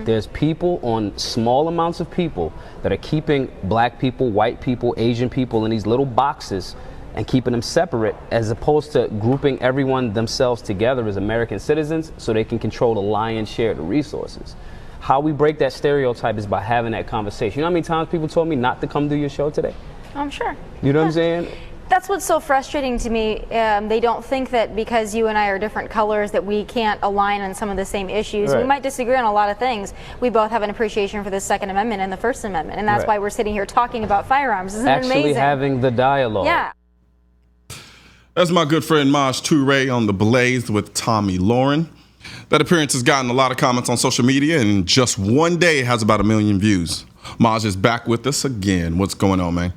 There's people on small amounts of people that are keeping black people, white people, Asian people in these little boxes and keeping them separate, as opposed to grouping everyone themselves together as American citizens so they can control the lion's share of the resources. How we break that stereotype is by having that conversation. You know how many times people told me not to come do your show today? I'm sure. You know what I'm saying? That's what's so frustrating to me. They don't think that because you and I are different colors that we can't align on some of the same issues. Right. We might disagree on a lot of things. We both have an appreciation for the Second Amendment and the First Amendment, and that's Right. why we're sitting here talking about firearms. Isn't it Actually amazing? having the dialogue. Yeah. That's my good friend Maj Toure on The Blaze with Tomi Lahren. That appearance has gotten a lot of comments on social media, and in just one day it has about 1 million views. Maj is back with us again. What's going on, man?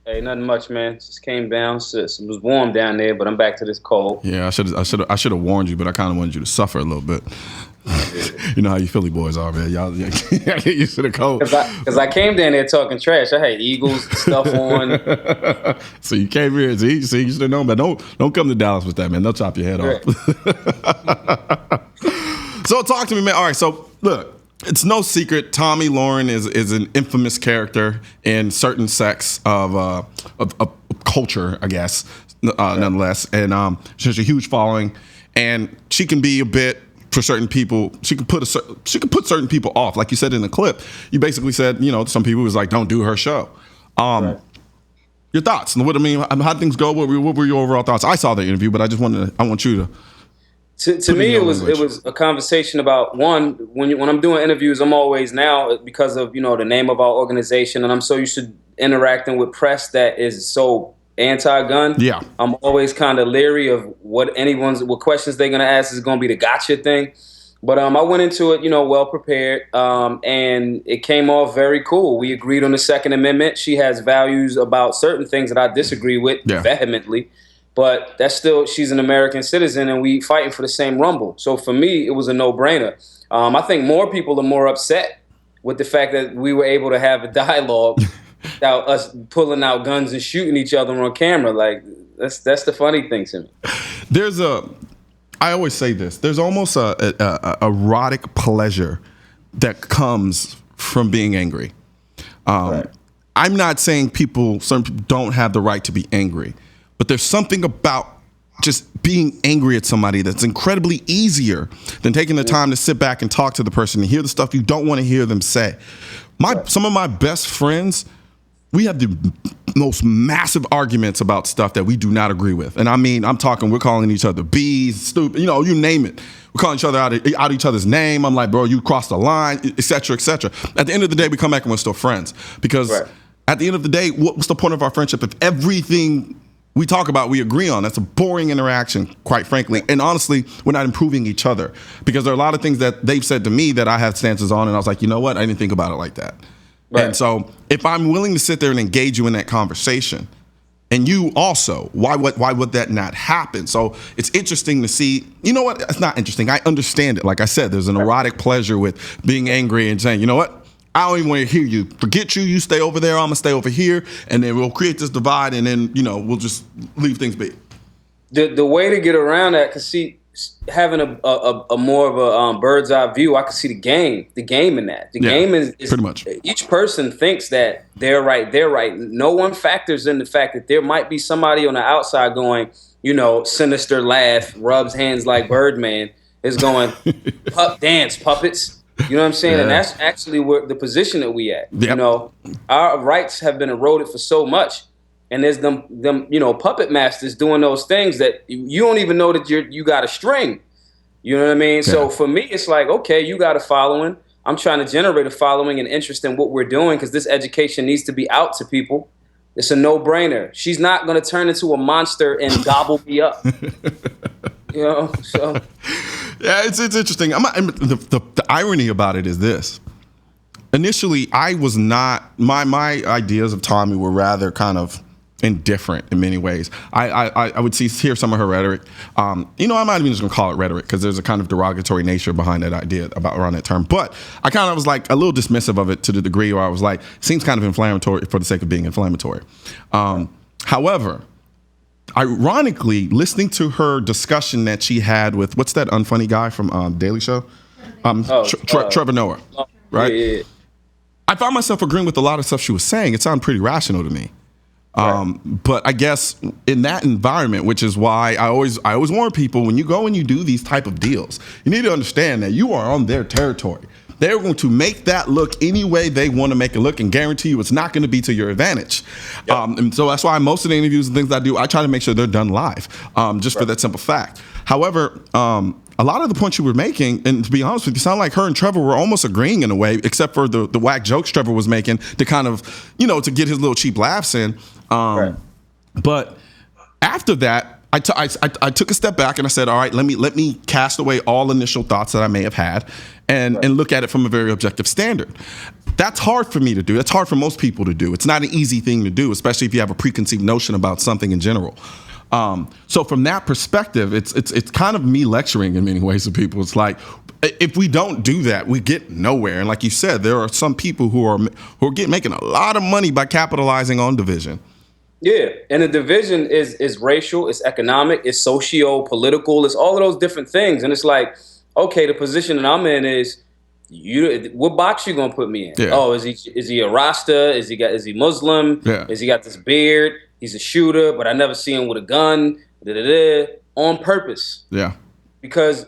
Hey, nothing much, man. Just came down. It was warm down there, but I'm back to this cold. Yeah, I should have warned you, but I kind of wanted you to suffer a little bit. You know how you Philly boys are, man. Y'all get used to the cold. Because I came down there talking trash. I had Eagles stuff on. So you came here, so you should have known, but don't come to Dallas with that, man. They'll chop your head off. So talk to me, man. All right, so look. It's no secret Tomi Lahren is an infamous character in certain sects of culture, I guess, nonetheless. And she has a huge following, and she can be a bit, for certain people, she can put certain people off. Like you said in the clip, you basically said, some people was like, don't do her show. Right. Your thoughts? What I mean, how things go? What were your overall thoughts? I saw the interview, but I want you to. To me, it was a conversation about, one, when I'm doing interviews, I'm always now, because of, the name of our organization, and I'm so used to interacting with press that is so anti-gun. Yeah. I'm always kind of leery of what questions they're going to ask is going to be the gotcha thing. But I went into it, well prepared, and it came off very cool. We agreed on the Second Amendment. She has values about certain things that I disagree with vehemently. But that's still, she's an American citizen, and we fighting for the same rumble. So for me, it was a no-brainer. I think more people are more upset with the fact that we were able to have a dialogue without us pulling out guns and shooting each other on camera. Like, that's the funny thing to me. I always say this, there's almost a erotic pleasure that comes from being angry. Right. I'm not saying some people don't have the right to be angry. But there's something about just being angry at somebody that's incredibly easier than taking the time to sit back and talk to the person and hear the stuff you don't want to hear them say. Some of my best friends, we have the most massive arguments about stuff that we do not agree with. And I mean, I'm talking, we're calling each other bees, stupid, you name it. We're calling each other out of each other's name. I'm like, bro, you crossed the line, et cetera, et cetera. At the end of the day, we come back and we're still friends. Because at the end of the day, what's the point of our friendship if everything we talk about, we agree on? That's a boring interaction, quite frankly. And honestly, we're not improving each other, because there are a lot of things that they've said to me that I have stances on, and I was like, you know what? I didn't think about it like that. Right. And so if I'm willing to sit there and engage you in that conversation, and you also, why would that not happen? So it's interesting to see, you know what? It's not interesting. I understand it. Like I said, there's an erotic pleasure with being angry and saying, you know what? I don't even want to hear you. Forget you. You stay over there. I'm going to stay over here. And then we'll create this divide, and then, we'll just leave things be. The way to get around that, because see, having a more of a bird's eye view, I can see the game in that. The game is pretty much. Each person thinks that they're right. No one factors in the fact that there might be somebody on the outside going, sinister laugh, rubs hands like Birdman, is going, dance, puppets. You know what I'm saying? Yeah. And that's actually where the position that we at. Yep. Our rights have been eroded for so much, and there's them puppet masters doing those things that you don't even know that you got a string. You know what I mean? Yeah. So for me, it's like, okay, you got a following. I'm trying to generate a following and interest in what we're doing, because this education needs to be out to people. It's a no-brainer. She's not going to turn into a monster and gobble me up. So. Yeah, it's interesting. The irony about it is this. Initially, I was not, my ideas of Tomi were rather kind of indifferent in many ways. I would hear some of her rhetoric. I'm not even just going to call it rhetoric, because there's a kind of derogatory nature behind that idea around that term. But I kind of was like a little dismissive of it, to the degree where I was like, seems kind of inflammatory for the sake of being inflammatory. However, ironically, listening to her discussion that she had with, what's that unfunny guy from Daily Show? Trevor Noah, right? Yeah. I found myself agreeing with a lot of stuff she was saying. It sounded pretty rational to me. But I guess in that environment, which is why I always warn people, when you go and you do these type of deals, you need to understand that you are on their territory. They're going to make that look any way they want to make it look, and guarantee you it's not going to be to your advantage. Yep. And so that's why most of the interviews and things I do, I try to make sure they're done live, just for that simple fact. However, a lot of the points you were making, and to be honest with you, sound like her and Trevor were almost agreeing in a way, except for the whack jokes Trevor was making to kind of, to get his little cheap laughs in. But after that, I took a step back and I said, all right, let me cast away all initial thoughts that I may have had and look at it from a very objective standard. That's hard for me to do. That's hard for most people to do. It's not an easy thing to do, especially if you have a preconceived notion about something in general. So from that perspective, it's kind of me lecturing in many ways to people. It's like, if we don't do that, we get nowhere. And like you said, there are some people who are making a lot of money by capitalizing on division. Yeah, and the division is racial, it's economic, it's socio-political, it's all of those different things. And it's like, okay, the position that I'm in is, what box you gonna put me in? Yeah. Oh, is he a Rasta? Is he Muslim? Yeah. Is he got this beard? He's a shooter, but I never see him with a gun. On purpose. Yeah. Because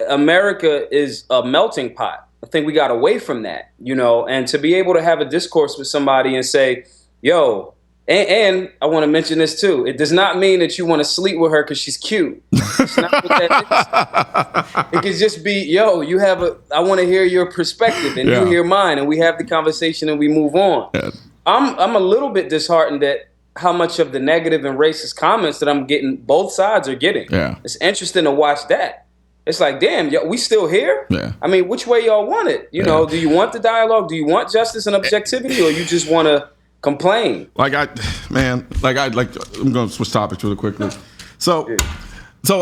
America is a melting pot. I think we got away from that, and to be able to have a discourse with somebody and say, yo. And I want to mention this too. It does not mean that you want to sleep with her because she's cute. It's not what that is. It could just be, yo, I want to hear your perspective and you hear mine, and we have the conversation and we move on. Yeah. I'm a little bit disheartened at how much of the negative and racist comments that I'm getting, both sides are getting. Yeah. It's interesting to watch that. It's like, damn, yo, we still here? Yeah. I mean, which way y'all want it? Do you want the dialogue? Do you want justice and objectivity, or you just want to complain? I'm going to switch topics really quickly. So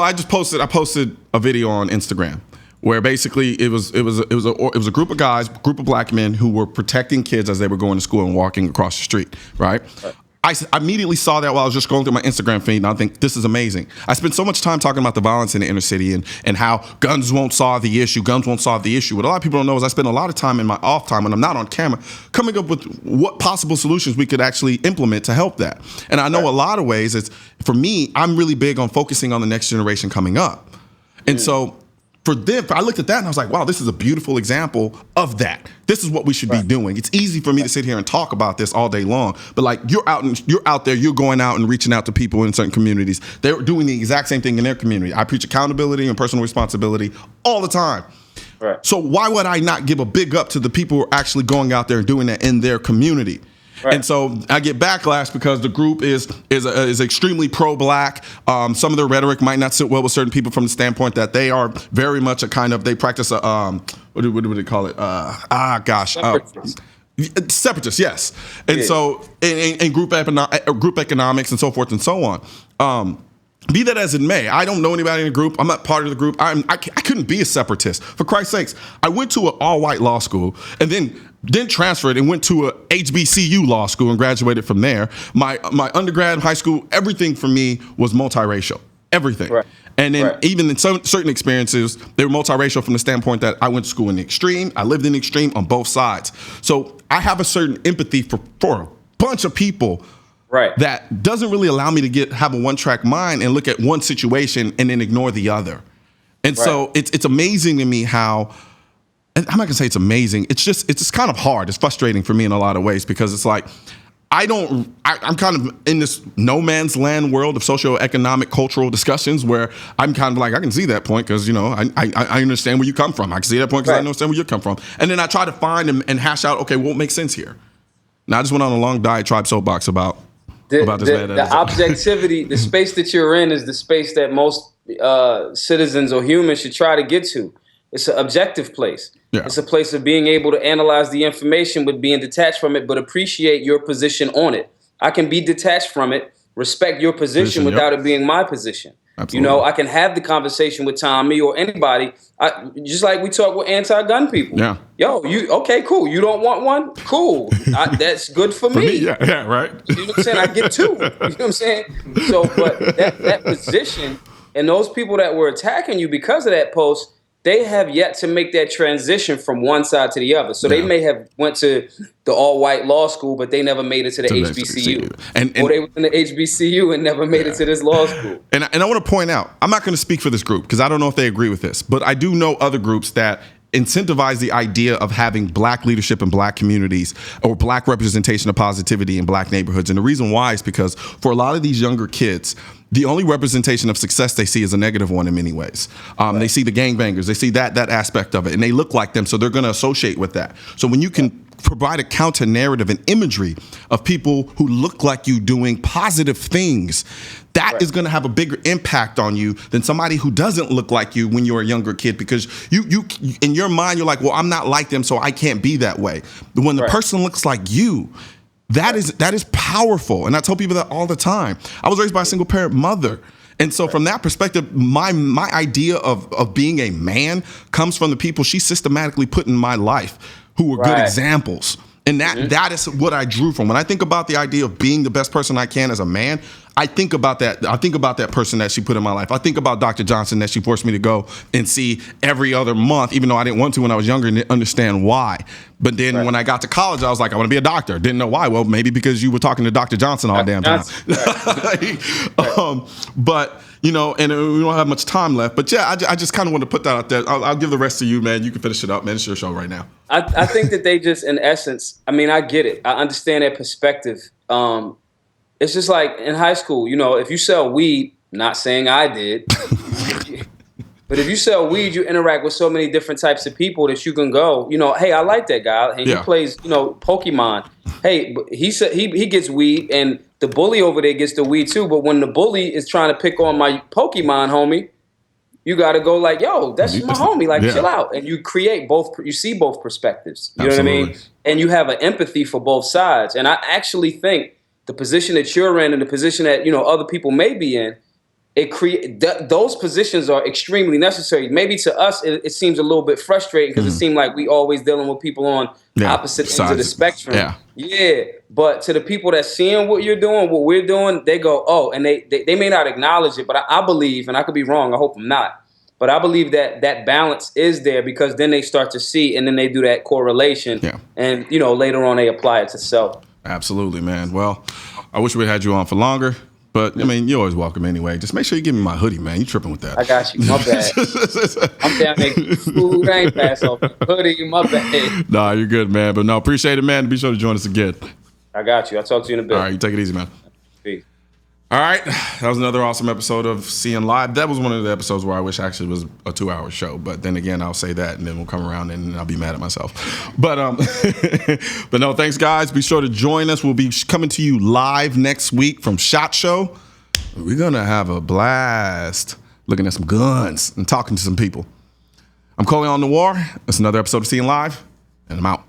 I posted a video on Instagram where basically it was a group of guys, group of black men who were protecting kids as they were going to school and walking across the street, right? I immediately saw that while I was just going through my Instagram feed, and I think this is amazing. I spent so much time talking about the violence in the inner city and how guns won't solve the issue. Guns won't solve the issue. What a lot of people don't know is I spend a lot of time in my off time when I'm not on camera coming up with what possible solutions we could actually implement to help that. And I know a lot of ways, for me, I'm really big on focusing on the next generation coming up. And so for them, I looked at that and I was like, wow, this is a beautiful example of that. This is what we should be doing. It's easy for me to sit here and talk about this all day long, but like you're out there, you're going out and reaching out to people in certain communities. They're doing the exact same thing in their community. I preach accountability and personal responsibility all the time. Right. So why would I not give a big up to the people who are actually going out there and doing that in their community? Right. And so I get backlash because the group is extremely pro-black. Some of their rhetoric might not sit well with certain people from the standpoint that they are very much they practice a what do they call it? Separatists, yes. And so in group economics and so forth and so on. Be that as it may, I don't know anybody in the group. I'm not part of the group. I couldn't be a separatist. For Christ's sakes, I went to an all-white law school and then transferred and went to a HBCU law school and graduated from there. My undergrad, high school, everything for me was multiracial. Everything. Right. And then even in certain experiences, they were multiracial from the standpoint that I went to school in the extreme. I lived in the extreme on both sides. So I have a certain empathy for a bunch of people that doesn't really allow me to have a one-track mind and look at one situation and then ignore the other. And so it's amazing to me how, I'm not gonna say it's amazing. It's just kind of hard. It's frustrating for me in a lot of ways because it's like, I'm kind of in this no man's land world of socioeconomic, cultural discussions where I'm kind of like, I can see that point because, I understand where you come from. I can see that point because I understand where you come from. And then I try to find and hash out, okay, what makes sense here? Now, I just went on a long diatribe soapbox about this. The objectivity, the space that you're in is the space that most citizens or humans should try to get to. It's an objective place. Yeah. It's a place of being able to analyze the information with being detached from it, but appreciate your position on it. I can be detached from it, respect your position without it being my position. Absolutely. I can have the conversation with Tommy or anybody, just like we talk with anti-gun people. Yeah. Yo, okay, cool. You don't want one? Cool. That's good for me. Yeah, right. You know what I'm saying? I get two. You know what I'm saying? So, but that position and those people that were attacking you because of that post, they have yet to make that transition from one side to the other. So they may have went to the all-white law school, but they never made it to the HBCU. Or they were in the HBCU and never made it to this law school. And I want to point out, I'm not going to speak for this group because I don't know if they agree with this, but I do know other groups that incentivize the idea of having black leadership in black communities or black representation of positivity in black neighborhoods. And the reason why is because for a lot of these younger kids, the only representation of success they see is a negative one in many ways. They see the gangbangers, they see that aspect of it, and they look like them, so they're going to associate with that. So when you can provide a counter narrative and imagery of people who look like you doing positive things, that is going to have a bigger impact on you than somebody who doesn't look like you when you're a younger kid, because you in your mind, you're like, well, I'm not like them, so I can't be that way. But when the person looks like you, that is powerful. And I tell people that all the time. I was raised by a single parent mother. And so from that perspective, my idea of being a man comes from the people she systematically put in my life who were good examples. And that is what I drew from. When I think about the idea of being the best person I can as a man, I think about that. I think about that person that she put in my life. I think about Dr. Johnson that she forced me to go and see every other month, even though I didn't want to when I was younger and didn't understand why. But then when I got to college, I was like, I want to be a doctor. Didn't know why. Well, maybe because you were talking to Dr. Johnson all damn time. But, you know, and we don't have much time left. But yeah, I just kind of want to put that out there. I'll give the rest to you, man. You can finish it up, man. It's your show right now. I think that they just, in essence, I mean, I get it. I understand their perspective. It's just like in high school, you know, if you sell weed, not saying I did, but if you sell weed, you interact with so many different types of people that you can go, you know, hey, I like that guy, and he plays, you know, Pokemon. Hey, he said he gets weed, and the bully over there gets the weed too. But when the bully is trying to pick on my Pokemon homie, you got to go like, yo, that's my homie. Like, chill out. And you create both. You see both perspectives. You know what I mean? And you have an empathy for both sides. And I actually think the position that you're in and the position that, you know, other people may be in, those positions are extremely necessary. Maybe to us, it seems a little bit frustrating because it seems like we always dealing with people on opposite ends of the spectrum. Yeah. But to the people that seeing what you're doing, what we're doing, they go, oh, and they may not acknowledge it, but I believe, and I could be wrong, I hope I'm not, but I believe that balance is there because then they start to see and then they do that correlation and, you know, later on they apply it to self. Absolutely, man. Well, I wish we had you on for longer. But, I mean, you're always welcome anyway. Just make sure you give me my hoodie, man. You tripping with that. I got you. My bad. I'm down there. Food, I ain't pass off. Hoodie, my bad. Nah, you're good, man. But no, appreciate it, man. Be sure to join us again. I got you. I'll talk to you in a bit. All right, you take it easy, man. Peace. All right. That was another awesome episode of Seeing Live. That was one of the episodes where I wish actually was a 2-hour show. But then again, I'll say that and then we'll come around and I'll be mad at myself. But but no, thanks, guys. Be sure to join us. We'll be coming to you live next week from SHOT Show. We're going to have a blast looking at some guns and talking to some people. I'm Colin on the War. That's another episode of Seeing Live, and I'm out.